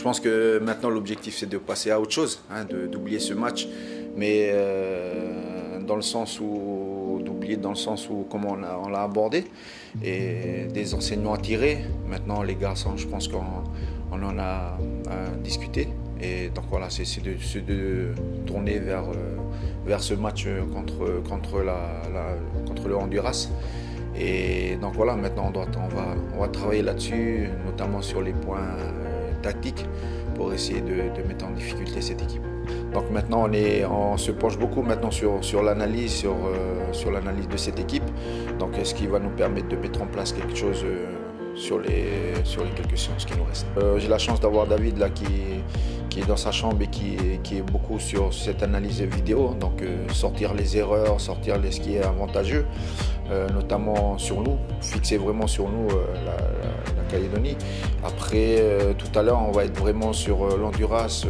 pense que maintenant l'objectif c'est de passer à autre chose, hein, d'oublier ce match, mais dans le sens où d'oublier dans le sens où comment on l'a abordé et des enseignements à tirer. Maintenant les garçons, je pense qu'on en a discuté et donc voilà, c'est de tourner vers ce match contre le Honduras. Et donc voilà, maintenant on va travailler là-dessus, notamment sur les points tactiques pour essayer de mettre en difficulté cette équipe. Donc maintenant on se penche beaucoup maintenant sur l'analyse, sur l'analyse de cette équipe. Donc ce qui va nous permettre de mettre en place quelque chose sur les quelques séances qui nous restent. J'ai la chance d'avoir David là qui est dans sa chambre et qui est beaucoup sur cette analyse vidéo, donc sortir les erreurs, sortir ce qui est avantageux, notamment sur nous, fixer vraiment sur nous la Calédonie. Après, tout à l'heure, on va être vraiment sur l'Honduras,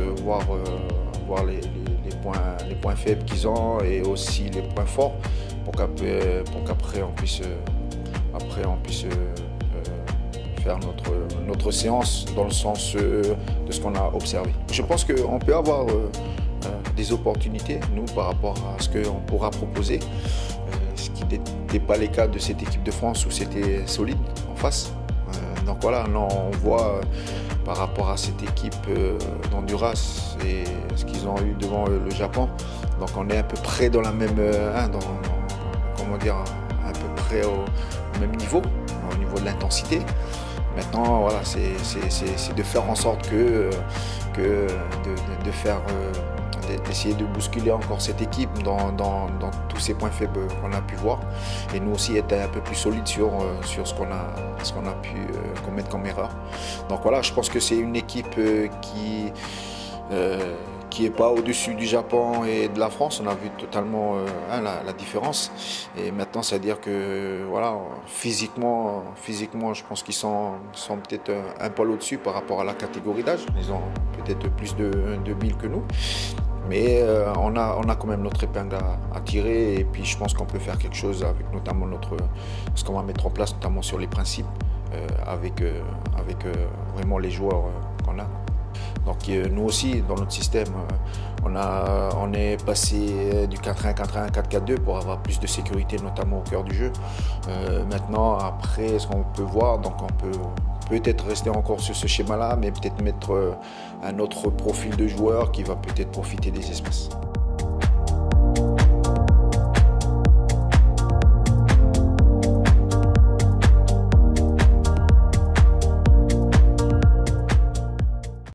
voir les points faibles qu'ils ont et aussi les points forts pour qu'après on puisse faire notre séance dans le sens de ce qu'on a observé. Je pense qu'on peut avoir des opportunités, nous, par rapport à ce qu'on pourra proposer, ce qui n'était pas le cas de cette équipe de France où c'était solide en face. Donc voilà, on voit par rapport à cette équipe d'Honduras et ce qu'ils ont eu devant le Japon. Donc on est à peu près dans la même, comment dire, à peu près au même niveau, au niveau de l'intensité. Maintenant, voilà, c'est de faire en sorte d'essayer de bousculer encore cette équipe dans tous ces points faibles qu'on a pu voir. Et nous aussi être un peu plus solides sur ce qu'on a pu commettre comme erreur. Donc voilà, je pense que c'est une équipe qui n'est pas au-dessus du Japon et de la France. On a vu totalement la différence. Et maintenant, c'est-à-dire que voilà, physiquement, je pense qu'ils sont peut-être un poil au-dessus par rapport à la catégorie d'âge. Ils ont peut-être plus de billes que nous. Mais on a quand même notre épingle à tirer. Et puis je pense qu'on peut faire quelque chose avec notamment ce qu'on va mettre en place, notamment sur les principes, avec vraiment les joueurs qu'on a. Donc nous aussi, dans notre système, on est passé du 4-1, 4-1, 4-4-2 pour avoir plus de sécurité, notamment au cœur du jeu. Maintenant, après, ce qu'on peut voir, donc on peut peut-être rester encore sur ce schéma-là, mais peut-être mettre un autre profil de joueur qui va peut-être profiter des espaces.